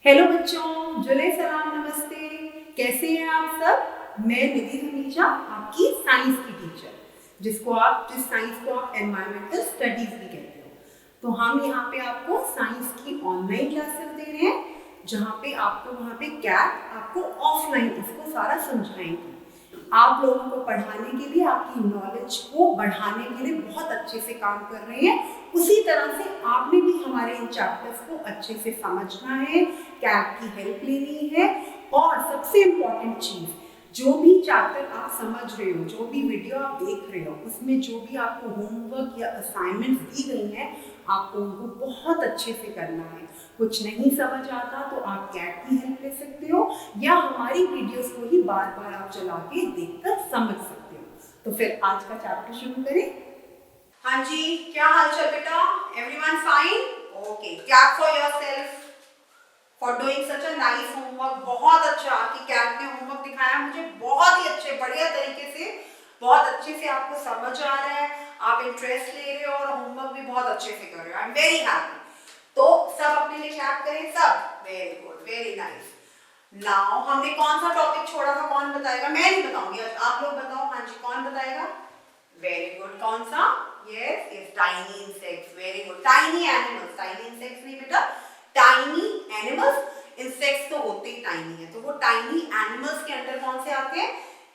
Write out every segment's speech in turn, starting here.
Hello बच्चों, जुले सलाम, नमस्ते। कैसे हैं आप सब? मैं निधि हमीजा, आपकी साइंस की टीचर, जिस साइंस को आप एनवायरमेंटल स्टडीज भी कहते हो। तो हम यहाँ पे आपको साइंस की ऑनलाइन क्लासेस दे रहे हैं, जहाँ पे आपको वहाँ पे कैट आपको ऑफलाइन इसको सारा समझाएंगे। आप लोगों को पढ़ाने के लिए, आपकी नॉलेज को बढ़ाने के लिए बहुत अच्छे से काम कर रहे हैं। उसी तरह से आपने भी हमारे इन चैप्टर्स को अच्छे से समझना है, कैट की हेल्प लेनी है। और सबसे इम्पॉर्टेंट चीज, जो भी चैप्टर आप समझ रहे हो, जो भी वीडियो आप देख रहे हो, उसमें जो भी आपको होमवर्क या असाइनमेंट्स दी गई हैं, आपको उनको बहुत अच्छे से करना है। कुछ नहीं समझ आता तो आप कैट की हेल्प ले सकते हो, या हमारी वीडियोस को ही बार बार आप चला के देखकर समझ सकते हो। तो फिर आज का चैप्टर शुरू करें। हाँ जी, क्या हाल चाल बेटा? Everyone fine? Okay, clap for yourself for doing such a nice homework. बहुत अच्छा, आपकी कैट ने होमवर्क दिखाया मुझे बहुत ही अच्छे बढ़िया तरीके से, बहुत अच्छे से आपको समझ आ रहा है, आप इंटरेस्ट ले रहे हो और होमवर्क भी बहुत अच्छे से कर रहे हो। I am very happy. तो सब अपने लिए क्लैप करें सब। Very good, very nice. Now हमने कौन सा टॉपिक छोड़ा था, कौन बताएगा? मैं नहीं बताऊंगी, आप लोग बताओ। हाँ जी, कौन बताएगा? वेरी गुड, कौन सा? Yes yes, tiny insects. Very good, tiny animals, tiny insects नहीं बेटा, टाइनी एनिमल्स। इंसेक्ट्स तो होते ही टाइनी है, तो वो टाइनी एनिमल्स के अंदर कौन से आते हैं?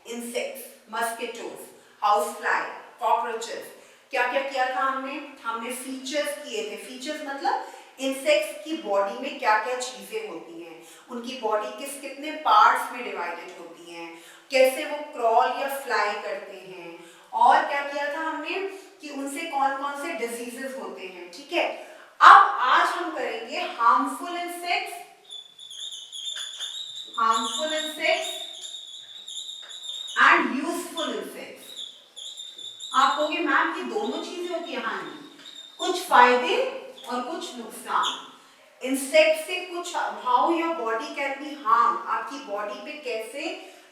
Insects, mosquitoes, house fly, cockroaches. क्या क्या किया था हमने फीचर्स किए थे। फीचर्स मतलब इंसेक्ट्स की बॉडी में क्या क्या चीजें होती हैं, उनकी बॉडी कितने पार्ट्स में डिवाइडेड होती हैं, कैसे वो क्रॉल या फ्लाई करते हैं, और क्या किया था हमने कि उनसे कौन कौन से डिजीजेस होते हैं। ठीक है, अब आज हम करेंगे harmful insects, and useful insects. आप कहोगे मैम कि दोनों चीजें होती है? हाँ जी, कुछ फायदे और कुछ नुकसान। इंसेक्ट से कुछ, how your body can be harm, आपकी बॉडी पे कैसे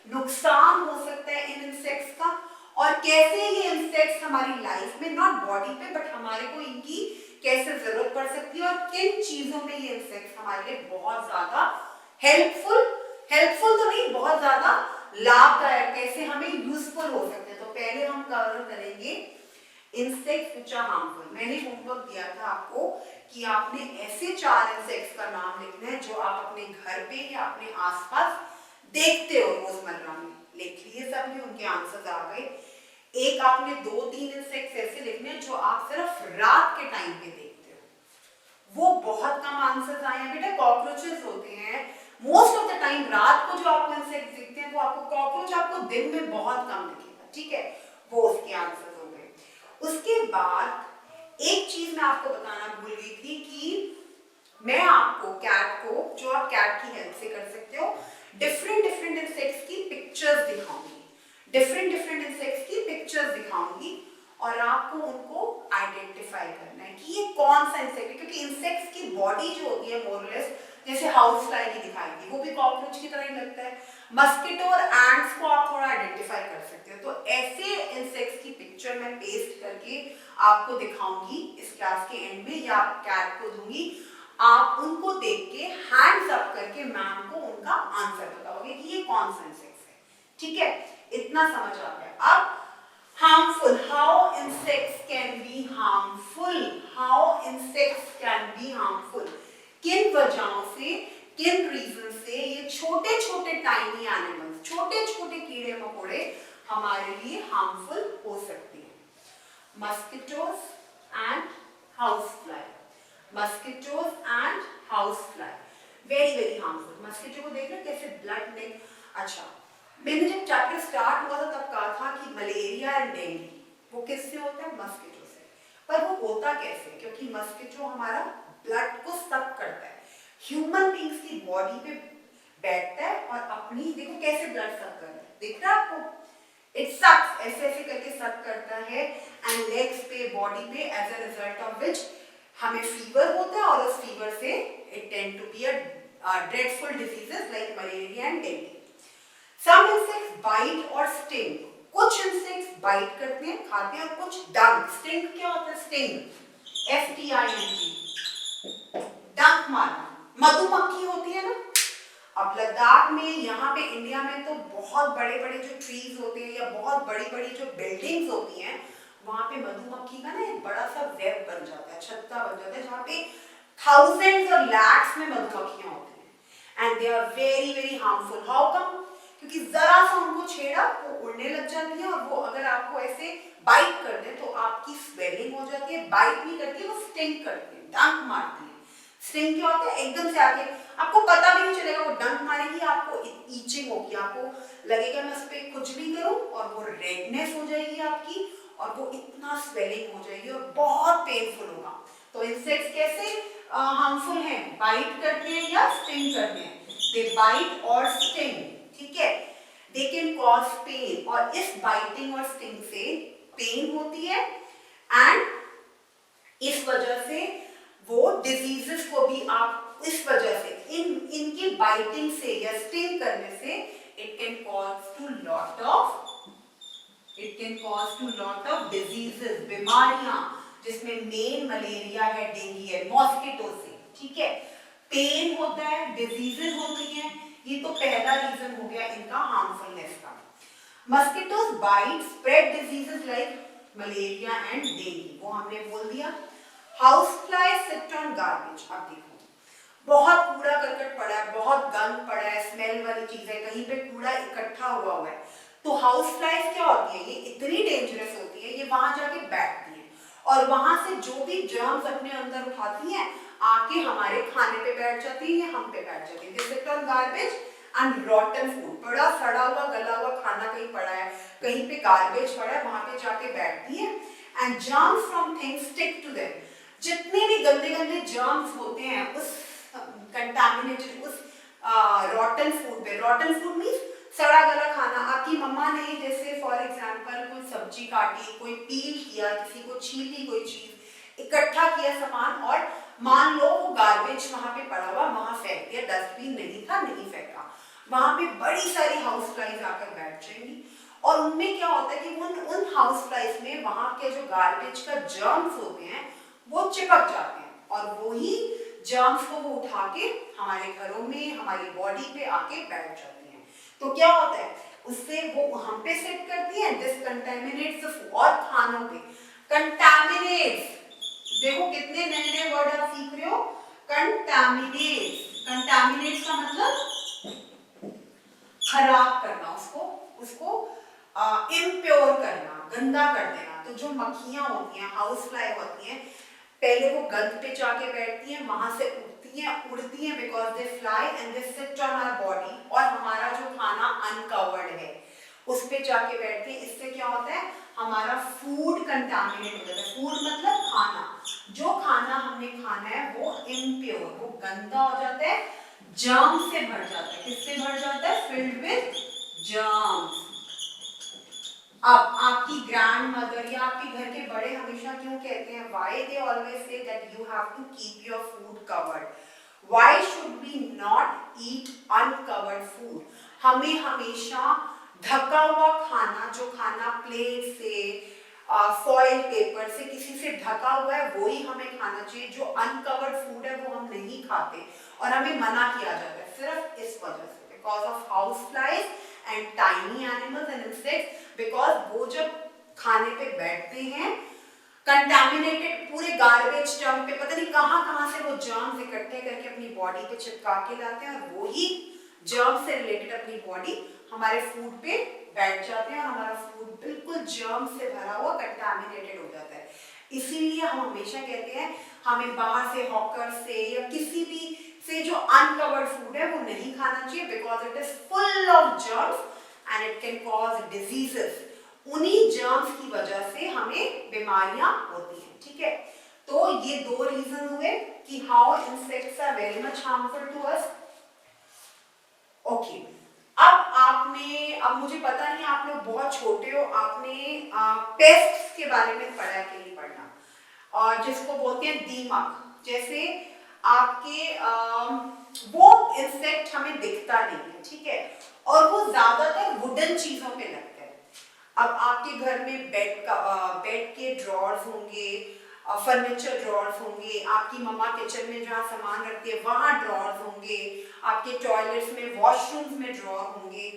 नुकसान हो सकता है इन इंसेक्ट्स का, और कैसे ये इंसेक्ट्स हमारी लाइफ में, नॉट बॉडी पे बट हमारे को इनकी कैसे जरूरत पड़ सकती है, और किन चीजों में ये इंसेक्ट्स हमारे लिए बहुत ज्यादा हेल्पफुल तो नहीं, बहुत ज्यादा लाभदायक, कैसे हमें यूजफुल हो सकते हैं। तो पहले हम कवर करेंगे इंसेक्ट्स व्हिच आर हार्मफुल। मैंने होमवर्क दिया था आपको कि आपने ऐसे 4 इंसेक्ट्स का नाम लिखना है जो आप अपने घर पे या अपने आसपास देखते हो रोजमर्रा में। लिख लिए सबने, उनके आंसर्स आ गए। एक आपने 2-3 इंसेक्ट्स ऐसे लिखने हैं जो आप सिर्फ रात के टाइम पे देखते हो, वो बहुत कम आंसर्स आए हैं बेटा। कॉकरोचेस होते हैं मोस्ट ऑफ द टाइम, रात को जो आपको इंसेक्ट दिखते हैं वो आपको, कॉकरोच आपको दिन में बहुत कम दिखेगा। ठीक है, वो उसके आंसर्स हो गए। उसके बाद एक चीज मैं आपको बताना भूल गई थी कि मैं आपको कैट को, जो आप कैट की हेल्प से कर सकते हो, डिफरेंट इंसेक्ट्स की पिक्चर्स दिखाऊंगी, डिफरेंट इंसेक्ट्स की पिक्चर्स दिखाऊंगी, और आपको उनको आइडेंटिफाई करना है कि ये कौन सा इंसेक्ट है। क्योंकि इंसेक्ट्स की बॉडी जो होती है मोरलेस, जैसे हाउस फ्लाई की दिखाई थी, वो भी कॉकरोच की तरह ही लगता है। मस्किटो और एंट्स को आप थोड़ा आइडेंटिफाई कर सकते हो। तो ऐसे इंसेक्ट्स की पिक्चर मैं पेस्ट करके आपको दिखाऊंगी इस क्लास के एंड में, या कैट को दूंगी। आप उनको देख के हैंड्स अप करके मैम को उनका आंसर बताओगे कि ये कौन सा इंसेक्ट है। ठीक है, इतना समझ आ गया। अब harmful, how insects can be harmful, how insects can be harmful, किन वजहों से, किन रीजन से ये छोटे छोटे टाइनी एनिमल्स, छोटे छोटे कीड़े मकोड़े हमारे लिए हार्मफुल हो सकते हैं। Mosquitoes and house fly, mosquitoes and house fly very harmful. Mosquito को देख रहे कैसे ब्लड में, अच्छा मैंने जब चैप्टर स्टार्ट हुआ था तब कहा था कि मलेरिया एंड डेंगू वो किससे होता है? मस्किटो से। पर वो होता कैसे? क्योंकि मस्किटो हमारा ब्लड को सक करता है, ह्यूमन बींग्स की बॉडी पे बैठता है और अपनी, देखो कैसे ब्लड सक करता है, दिख रहा है आपको? इट सक्स, ऐसे ऐसे करके सक करता है, एंड लेग्स पे, बॉडी पे, as a result of which हमें फीवर होता है, और उस फीवर से it tend to be a dreadful diseases like malaria and dengue. Some insects bite or sting. कुछ इंसेक्ट्स बाइट करते हैं, खाते हैं, और कुछ डंक। स्टिंग क्या होता है? स्टिंग, STING, डंक मारना। मधुमक्खी होती है ना। अब लद्दाख में, यहाँ पे इंडिया में तो बहुत बड़े बड़े जो ट्रीज होते हैं या बहुत बड़ी बड़ी जो बिल्डिंग्स होती हैं, वहां पे मधुमक्खी का ना एक बड़ा सा वेब बन जाता है, छत्ता बन जाता है, जहाँ पे थाउजेंड्स और लैक्स में मधुमक्खियां होती हैं and they are very very harmful. How come? क्योंकि जरा सा उनको छेड़ा वो उड़ने लग जाती है, और वो अगर आपको ऐसे बाइट कर दे तो आपकी स्वेलिंग हो जाती है। बाइट नहीं करती है, वो स्टिंग करती है, डंक मारती है। स्टिंग क्या होता है? एकदम से आके आपको पता भी नहीं चलेगा, वो डंक मारेगी, आपको ईचिंग होगी, आपको लगेगा मैं उस पर कुछ भी करूं और वो रेडनेस हो जाएगी आपकी, और वो इतना स्वेलिंग हो जाएगी और बहुत पेनफुल होगा। तो इंसेक्ट्स कैसे हार्मफुल हैं? बाइट करते हैं या स्टिंग करते हैं? दे बाइट और स्टिंग, ठीक है। दे कैन कॉज पेन, और इस बाइटिंग और स्टिंग से पेन होती है एंड इस वजह से वो डिजीजेस को भी आप इस वजह से इनकी बाइटिंग से या स्टिंग करने से it can cause to lot of diseases, बीमारियां, जिसमें मेन मलेरिया है, डेंगू है, मॉस्किटो से, ठीक है। पेन होता है, डिजीजेस होती हैं, ये तो पहला रीजन हो गया इनका हार्मफुलनेस का। Mosquitoes bite spread diseases like malaria and dengue, वो हमने बोल दिया। House fly sit on garbage, अब देखो बहुत कूड़ा करकट पड़ा है, बहुत गंद पड़ा है, स्मेल वाली चीज है, कहीं पे कूड़ा इकट्ठा हुआ है, तो हाउस फ्लाइज क्या होती है, ये इतनी डेंजरस होती है, ये वहां जाके बैठती है और वहां से जो भी जर्म्स अपने अंदर उठाती हैं आके हमारे खाने पे बैठ जाती है या हम पे बैठ जाती है। दे sit on garbage and रॉटन food, बड़ा सड़ा हुआ गला हुआ खाना कहीं पड़ा है, कहीं पे गार्बेज पड़ा है, वहां पे जाके बैठती है and germs from things stick to them. जितने भी गंदे गंदे जर्म्स होते हैं उस कंटामिनेटेड उस रॉटन फूड पे, रॉटन फूड मींस सड़ा गला खाना, आपकी मम्मा ने जैसे फॉर एग्जांपल कोई सब्जी काटी, कोई पील किया, किसी को छीली कोई चीज, इकट्ठा किया सामान, और मान लो वो गार्बेज वहां पे पड़ा हुआ, वहां फेंक दिया, डस्टबिन नहीं था, नहीं फेंका, वहां पे बड़ी सारी हाउस फ्लाइज आकर बैठ जाएंगी। और उनमें क्या होता है कि उन हाउस फ्लाइज में वहां के जो गार्बेज का जर्म्स होते हैं वो चिपक जाते हैं, और वही जर्म्स को वो उठा के हमारे घरों में, हमारी बॉडी पे आके बैठ जाते हैं। तो क्या होता है उससे, वो हम पे सेट करती है, दिस कंटामिनेट्स द फूड, और खानों पे कंटामिनेट्स, देखो कितने नए नए वर्ड आप सीख रहे हो। कंटामिनेट्स, कंटामिनेट्स का मतलब खराब करना, उसको इम्प्योर करना, गंदा कर देना। तो जो मक्खियां होती हैं, हाउस फ्लाई होती हैं, पहले वो गंद पे जाके बैठती हैं, वहां से उड़ती हैं because they fly and they sit on our body, और हमारा जो खाना अनकवर्ड है उस पे जाके बैठती हैं। इससे क्या होता है, हमारा फूड कंटामिनेट हो जाता है। फूड मतलब खाना, जो खाना हमने खाना है वो इम्प्योर, वो गंदा हो जाता है, जर्म से भर जाता है। किससे भर जाता है? Filled with germs. अब आपकी ग्रैंड मदर या आपके घर के बड़े हमेशा क्यों कहते हैं, why they always say that you have to keep your food covered, why should we not eat uncovered food. हमें हमेशा ढका हुआ खाना, जो खाना प्लेट से, फॉइल पेपर से, किसी से ढका हुआ है, वो ही हमें खाना चाहिए। जो अनकवर्ड फूड है वो हम नहीं खाते, और हमें मना किया जाता है सिर्फ इस वजह से, because of house flies and tiny animals and insects. Because वो जब खाने पे बैठते हैं, कंटामिनेटेड पूरे गार्बेज डंप पे पता नहीं कहां से वो जर्म्स इकट्ठे करके अपनी बॉडी पे चिपका के लाते हैं, और वो ही जर्म से रिलेटेड अपनी बॉडी हमारे फूड पे बैठ जाते हैं, और हमारा फूड बिल्कुल जर्म से भरा हुआ कंटामिनेटेड हो जाता है। इसीलिए हम हमेशा कहते हैं हमें बाहर से, हॉकर से या किसी भी से जो अनकवर्ड फूड है वो नहीं खाना चाहिए, because it is full of germs and it can cause diseases. उन्हीं जर्म्स की वजह से हमें बीमारियां होती हैं, ठीक है। तो ये दो रीजन हुए कि how insects are very much harmful to us. Okay, अब मुझे पता नहीं, आप लोग बहुत छोटे हो, आपने पेस्ट्स के बारे में पढ़ा कि नहीं पढ़ना, और जिसको बोलते हैं दीमक। जैसे आपके वो इंसेक्ट हमें दिखता नहीं है, ठीक है, और वो ज्यादातर वुडन चीजों पे लगता है। अब आपके घर में बेड के ड्रॉर्स होंगे, फर्नीचर ड्रॉर्स होंगे, आपकी मम्मा किचन में जहाँ सामान रखती है वहाँ ड्रॉर्स होंगे, आपके टॉयलेट्स में वॉशरूम्स में ड्रॉर होंगे।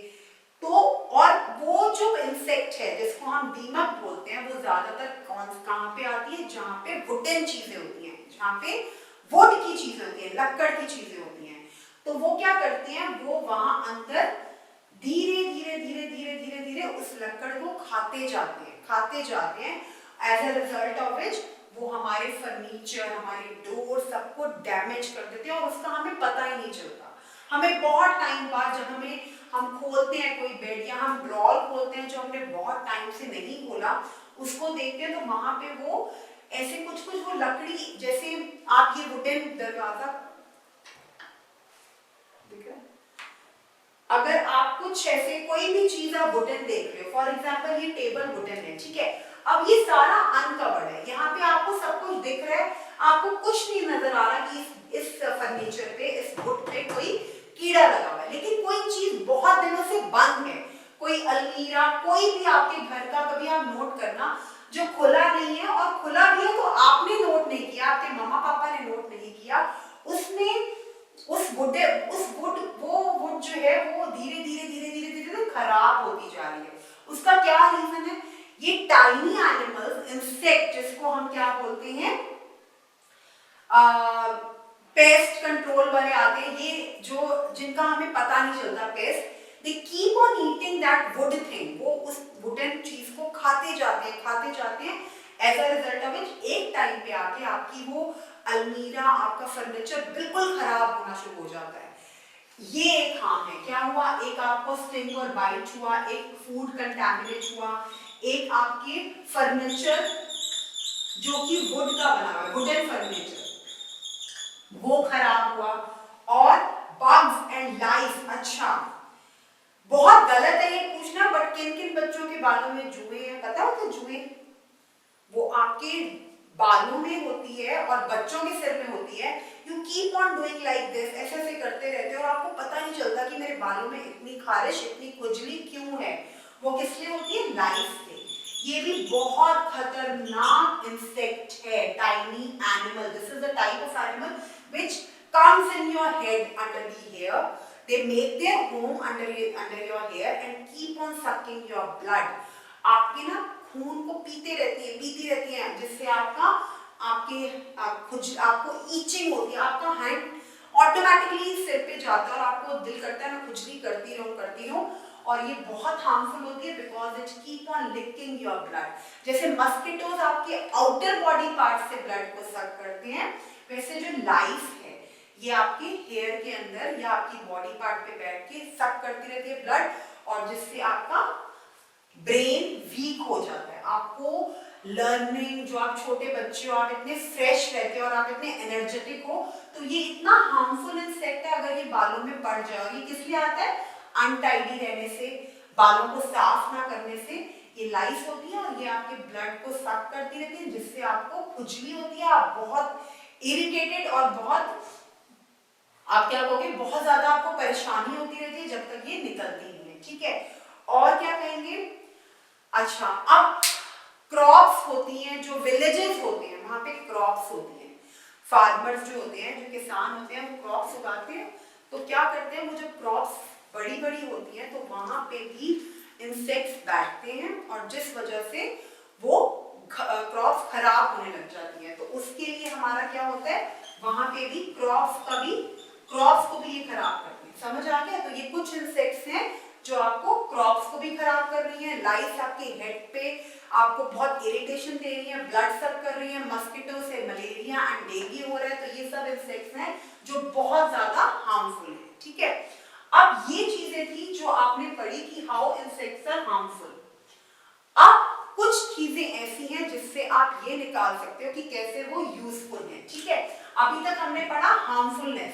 तो और वो जो इंसेक्ट है जिसको हम दीमक बोलते हैं वो ज्यादातर कहाँ पे आती है, जहाँ पे वुडन चीजें होती हैं, जहाँ पे वुड की चीजें होती हैं, लकड़ की चीजें होती हैं। तो वो क्या करती हैं, वो वहां अंदर धीरे धीरे धीरे धीरे धीरे धीरे उस लकड़ को खाते जाते हैं। As a result of which वो हमारे फर्नीचर, हमारे डोर सबको डैमेज कर देते हैं और उसका हमें पता ही नहीं चलता। हमें बहुत टाइम बाद जब हम खोलते हैं कोई बेड या हम ड्रॉर खोलते हैं जो हमने बहुत टाइम से नहीं खोला, उसको देखते हैं तो वहां पे वो ऐसे कुछ वो लकड़ी, जैसे आप ये वुडन दरवाजा दिख रहा है, अगर आप कुछ ऐसे कोई भी चीज आप वुडन देख रहे हो, फॉर एग्जांपल ये टेबल वुडन है, ठीक है, अब ये सारा अनकवर्ड है, यहाँ पे आपको सब कुछ दिख रहा है, आपको कुछ नहीं नजर आ रहा कि इस फर्नीचर पे, इस वुड पे कोई कीड़ा लगा हुआ है, लेकिन कोई चीज बहुत दिनों से बंद है, कोई अलमीरा, कोई भी आपके घर का, कभी आप नोट करना जो खुला नहीं है, और खुला भी है तो आपने नोट नहीं किया, आपके मम्मा पापा ने नोट नहीं किया, उसमें वो वुड जो है वो धीरे धीरे धीरे धीरे धीरे खराब होती जा रही है। उसका क्या रीजन है, ये टाइनी एनिमल्स, इंसेक्ट जिसको हम क्या बोलते हैं, पेस्ट कंट्रोल वाले आते हैं, ये जो जिनका हमें पता नहीं चलता paste, they keep on eating that wood thing, वो उस वुडन चीज को खाते जाते हैं, as a result of which एक टाइम पे आके आपकी वो अलमीरा, आपका फर्नीचर बिल्कुल खराब होना शुरू हो जाता है। ये एक हार्म है। क्या हुआ, एक आपको स्टिंग और बाइट हुआ, एक फूड कंटामिनेट हुआ, एक आपके फर्नीचर जो कि वुड का बना हुआ है, वुडन फर्नीचर, वो खराब हुआ, और बग्स एंड लाइस। अच्छा, बहुत गलत है ये पूछना, बट किन किन बच्चों के बालों में जुए हैं, पता है तो जुए वो आपके बालों में होती है और बच्चों के सिर में होती है। You keep on doing like this, ऐसे ऐसे करते रहते हो और आपको पता नहीं चलता कि मेरे बालों में इतनी खारिश, इतनी खुजली क्यों है। वो किस लिए होती है, लाइस से। ये भी बहुत खतरनाक इंसेक्ट है, tiny animal. This is the type of animal which comes in your head under the hair. They make their home under your hair and keep on sucking your blood. आपके ना खून को पीती रहती हैं, जिससे आपको ईचिंग होती है, आपका हैंड ऑटोमेटिकली सिर पे जाता है और आपको दिल करता है मैं खुजली करती रहूं, और ये बहुत हार्मफुल होती है because it keep on licking your blood. जैसे मस्किटोज आपके आउटर बॉडी पार्ट से ब्लड को सक करते हैं, वैसे जो लाइस है ये आपके हेयर के अंदर या आपकी बॉडी पार्ट पे बैठ के सक करती रहती है ब्लड, और जिससे आपका ब्रेन वीक हो जाता है। आपको लर्निंग, जो आप छोटे बच्चे हो, आप इतने फ्रेश रहते हो और आप इतने एनर्जेटिक हो, तो ये इतना हार्मफुल इंसेक्ट है अगर ये बालों में पड़ जाए। ये किस लिए आता है, अनटाइडी रहने से, बालों को साफ ना करने से ये लाइस होती है और ये आपके ब्लड को सक करती रहती है, जिससे आपको खुजली होती है, आप बहुत इरिटेटेड और बहुत, आप क्या कहोगे, बहुत ज्यादा आपको परेशानी होती रहती है जब तक ये निकलती नहीं है, ठीक है। और क्या कहेंगे, अच्छा, अब क्रॉप्स होती हैं, जो विलेजेस होते हैं वहां पे क्रॉप्स होती हैं, फार्मर्स जो होते हैं, जो किसान होते हैं, वो क्रॉप्स उगाते हैं। तो क्या करते हैं, वो जब क्रॉप्स बड़ी बड़ी होती हैं तो वहां पे भी इंसेक्ट्स बैठते हैं और जिस वजह से वो क्रॉप्स खराब होने लग जाती है। तो उसके लिए हमारा क्या होता है, वहां पे भी क्रॉप्स को भी ये खराब करते हैं। समझ आ गया। तो ये कुछ इंसेक्ट्स हैं जो आपको क्रॉप्स को भी खराब कर रही है, लाइस आपके हेड पे आपको बहुत इरिटेशन दे रही है, ब्लड सक कर रही है, मस्किटो से मलेरिया एंड डेंगू हो रहा है। तो ये सब इंसेक्ट्स हैं जो बहुत ज्यादा हार्मफुल है, ठीक है। अब ये चीजें थी जो आपने पढ़ी कि हाउ इंसेक्ट्स आर हार्मफुल। अब कुछ चीजें ऐसी हैं जिससे आप ये निकाल सकते हो कि कैसे वो यूजफुल है, ठीक है। अभी तक हमने पढ़ा हार्मफुलनेस,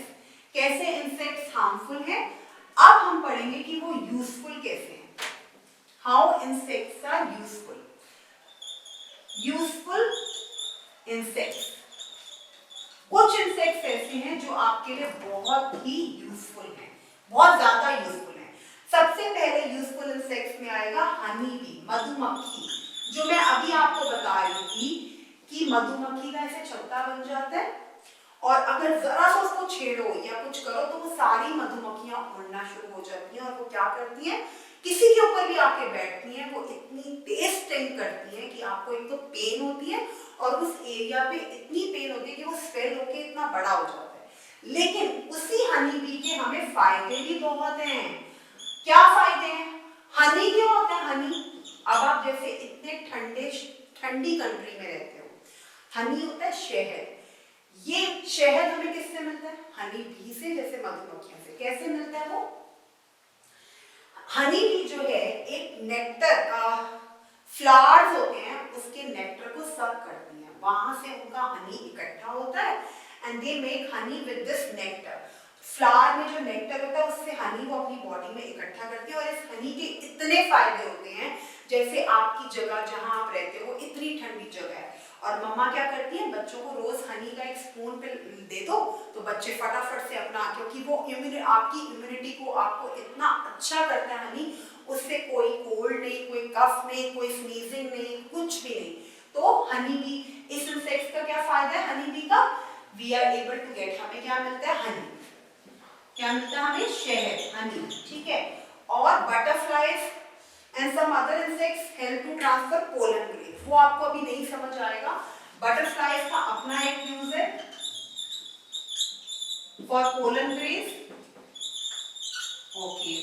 कैसे इंसेक्ट्स हार्मफुल हैं। अब हम पढ़ेंगे कि वो यूजफुल कैसे हैं, how insects are useful. Useful insects, कुछ इंसेक्ट्स ऐसे हैं जो आपके लिए बहुत ही यूजफुल हैं, बहुत ज्यादा यूजफुल हैं। सबसे पहले यूजफुल इंसेक्ट्स में आएगा हनी बी, मधुमक्खी, जो मैं अभी आपको बता रही थी कि मधुमक्खी का ऐसे छत्ता बन जाता है और अगर जरा सा उसको छेड़ो या कुछ करो तो वो सारी मधुमक्खियां उड़ना शुरू हो जाती हैं और वो क्या करती हैं, किसी के ऊपर भी आके बैठती हैं। वो इतनी तेज स्टिंग करती हैं कि आपको एक तो पेन होती है और उस एरिया पे इतनी पेन होती है कि वो स्वेल होके इतना बड़ा हो जाता है। लेकिन उसी हनी बी के हमें फायदे भी बहुत हैं। क्या फायदे हैं? हनी क्यों होता है? हनी, अब आप जैसे इतने ठंडी कंट्री में रहते हो, हनी होता है शहद। ये शहद हमें किससे मिलता है? हनी बी से, जैसे मधुमक्खियों से। कैसे मिलता है वो? हनी बी जो है एक नेक्टर फ्लावर्स होते हैं, उसके नेक्टर को सक करती हैं, वहां से उनका हनी इकट्ठा होता है and they make Honey with this nectar. Flower में जो नेक्टर होता है उससे हनी वो अपनी बॉडी में इकट्ठा करती है और इस हनी के इतने फायदे होते हैं। जैसे आपकी जगह जहां आप रहते हो इतनी ठंडी जगह है और मम्मा क्या करती है, बच्चों को रोज हनी का एक स्पून पे दे दो तो बच्चे फटाफट से अपना, क्योंकि वो आपकी इम्यूनिटी को आपको इतना अच्छा करता है हनी, उससे कोई कोल्ड नहीं, कोई कफ नहीं, कोई स्नीजिंग नहीं, कुछ भी नहीं। तो हनी बी, इस इंसेक्ट का क्या फायदा है हनी बी का? We are able to get, हमें क्या मिलता है? हनी। क्या मिलता है हमें? शहद, हनी, ठीक है। और butterflies and some other insects help to transfer pollen grain, वो आपको अभी नहीं समझ आएगा। बटरफ्लाइज का अपना एक यूज है फॉर पोलन ग्रेन, ओके।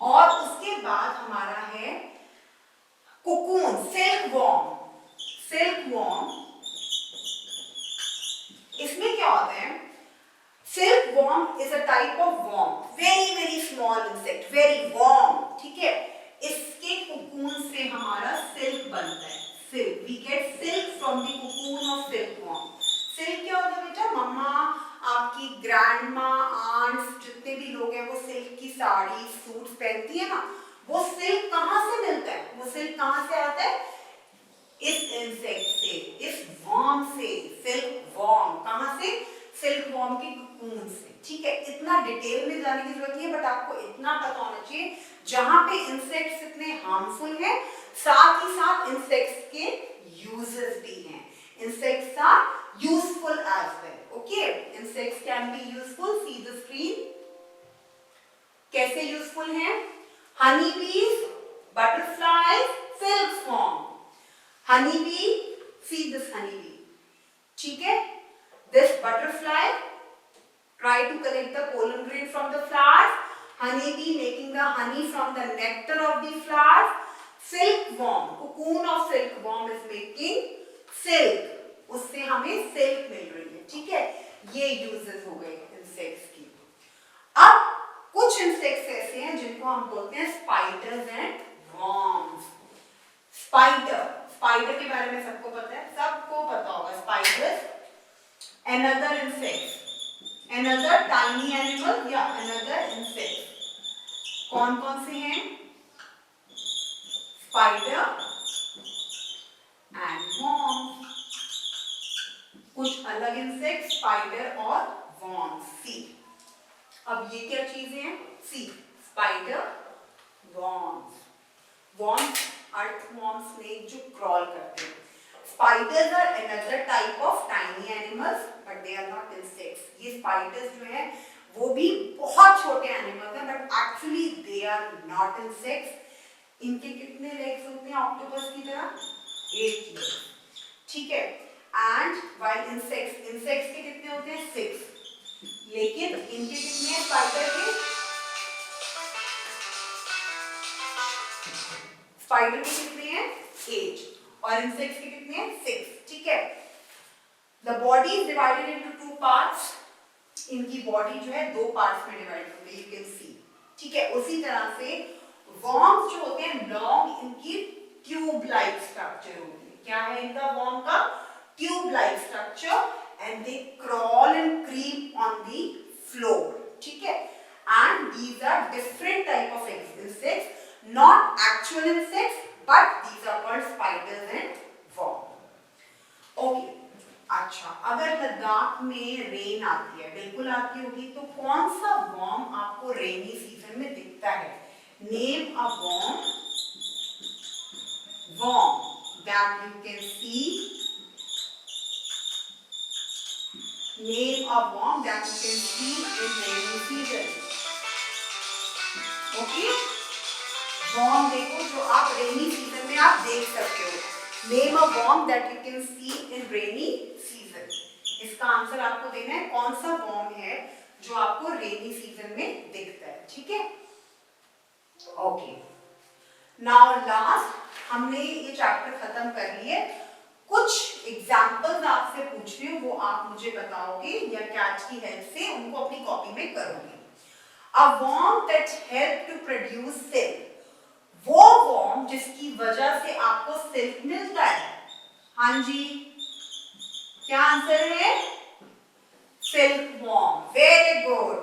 और उसके बाद हमारा है cocoon, silk worm. Silk worm, इसमें क्या होता है? Silk worm is a type of worm, very very small insect, very worm, ठीक है। इसके कोकून से हमारा सिल्क बनता है, silk. We get silk from the cocoon of silk worm. Silk क्या होता है बेटा? मम्मा, आपकी ग्रैंडमा, आंट्स, जितने भी लोग हैं वो सिल्क की साड़ी, सूट्स पहनती है ना, वो सिल्क कहाँ से मिलता है? वो सिल्क कहाँ से आता है? इस इंसेक्ट से, इस वॉर्म से। सिल्क वॉर्म कहाँ से? सिल्क वॉर्म के कोकून से, ठीक है। इतना डिटेल में जाने की जरूरत नहीं है, बट आपको इतना पता होना चाहिए जहां पे इंसेक्ट्स इतने हार्मफुल हैं, साथ ही साथ इंसेक्ट्स के यूजेस भी हैं। Insects are useful as well, okay. Insects can be useful, see the screen. कैसे यूजफुल हैं? Honey bees, butterflies, silk worm. Honey bee, see this honey bee, ठीक है। This butterfly try to collect the pollen grain from the flowers. Honey bee making the honey from the nectar of the flowers. Silkworm, cocoon of silkworm is making silk. उससे हमें silk मिल रही है, ठीक है। ये uses हो गए insects की। अब कुछ insects ऐसे हैं जिनको हम बोलते हैं spiders and worms. स्पाइडर के बारे में सबको पता है, सबको पता होगा। Spider, another insect, another tiny animal या another insect। कौन कौन से हैं? Spider and worm। कुछ अलग इंसेक्ट, स्पाइडर और worm। सी, अब ये क्या चीजें हैं? सी, spider, worms। worms earthworm snake जो crawl करते हैं। Spiders are another type of tiny animals, but they are not insects. ये spiders जो हैं वो भी बहुत छोटे animals हैं, but actually they are not insects. इनके कितने legs होते हैं octopus की तरह? 8 legs, ठीक है। And while insects के कितने होते हैं? 6। लेकिन इनके कितने हैं spider के? स्पाइडर के कितने हैं? 8 और इंसेक्ट्स के कितने हैं? 6, ठीक है। The body is divided into 2 parts. इनकी बॉडी जो है 2 पार्ट्स में डिवाइड होती है, यू कैन सी, ठीक है। उसी तरह से वर्म्स जो होते हैं लॉन्ग, इनकी ट्यूब लाइक स्ट्रक्चर होती है। क्या है इनका वर्म का? Tube like structure and they crawl and creep on the floor, ठीक है। And these are different type of insects, not actual insects, but these are called spiders and worm. Okay. अच्छा, अगर लद्दाख में रेन आती है, बिल्कुल आती होगी, तो कौन सा वर्म आपको रेनी सीजन में दिखता है? Name a worm that you can see Name a worm that you can see in rainy season. Okay? Worm देखो जो आप rainy season में आप देख सकते हो. Name a worm that you can see in rainy season. इसका answer आपको देना है कौन सा worm है जो आपको rainy season में दिखता है. ठीक है? Okay. Now last हमने ये चैप्टर खत्म कर लिए. कुछ एग्जाम्पल्स आपसे पूछ रही हूँ, वो आप मुझे बताओगे या कैच की हेल्प से उनको अपनी कॉपी में करोगे. A worm that help to produce silk. वो worm जिसकी वजह से आपको सिल्क मिलता है. हाँ जी, क्या आंसर है? Silk worm. Very good.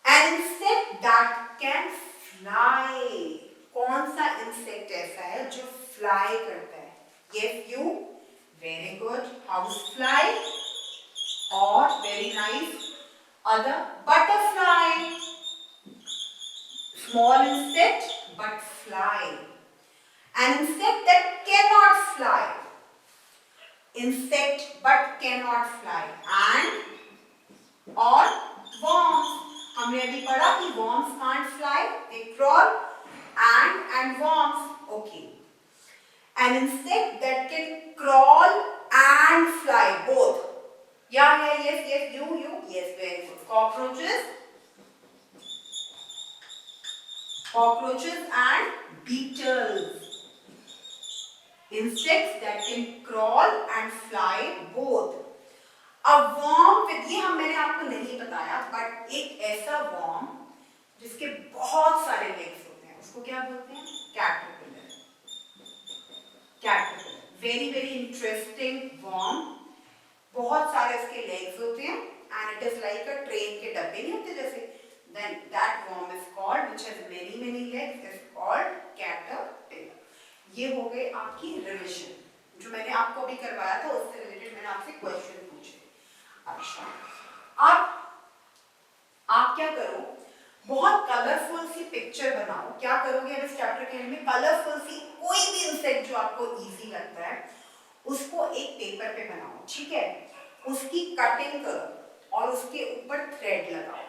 An insect that can fly. कौन सा इंसेक्ट ऐसा है जो फ्लाई करता है? Yes, you. Very good. Housefly. Or very nice. Other butterfly. Small insect but fly. An insect that cannot fly. Insect but cannot fly. And or worms. हमने अभी पढ़ा कि worms can't fly. They crawl. And worms. Okay. An insect that can crawl and fly both. Yeah, yes, you, yes, very good. Cockroaches and beetles. Insects that can crawl and fly both. A worm with ये मैंने आपको नहीं बताया, but एक ऐसा worm जिसके बहुत सारे legs होते हैं, उसको क्या बोलते हैं? Caterpillar. Very very interesting worm. बहुत सारे इसके legs होते हैं and it is like a train के डब्बे नहीं होते जैसे. Then that worm is called, which has many legs, is called caterpillar. ये हो गए आपकी रिविजन. जो मैंने आपको अभी करवाया था उससे रिलेटेड मैंने आपसे क्वेश्चन पूछे. अच्छा, अब आप क्या करो, बहुत कलरफुल सी पिक्चर बनाओ. क्या करोगे अब इस चैप्टर के एंड में? कलरफुल सी कोई भी इंसेक्ट जो आपको इजी लगता है उसको एक पेपर पे बनाओ. ठीक है? उसकी कटिंग करो और उसके ऊपर थ्रेड लगाओ.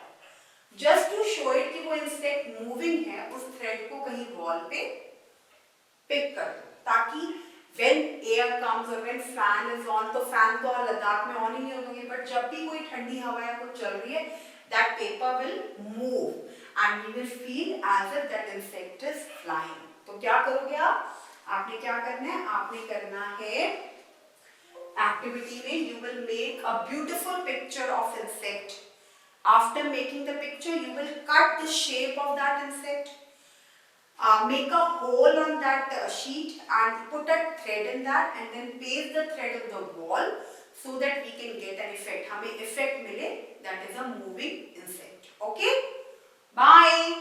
जस्ट टू शो इट कि वो इंसेक्ट मूविंग है, उस थ्रेड को कहीं वॉल पे पिक कर दो ताकि when air comes or when fan is on, तो फैन तो और लद्दाख में ऑन ही नहीं होंगे, बट जब भी कोई ठंडी हवा या कुछ चल रही है, that paper will move and you will feel as if that insect is flying. तो क्या करोगे आप? आपने क्या करना है? आपने करना है एक्टिविटी में you will make a beautiful picture of insect. After making the picture, you will cut the shape of that insect. Make a hole on that sheet and put a thread in that and then paste the thread on the wall so that we can get an effect. हमें effect मिले, that is a moving insect. Okay? Bye.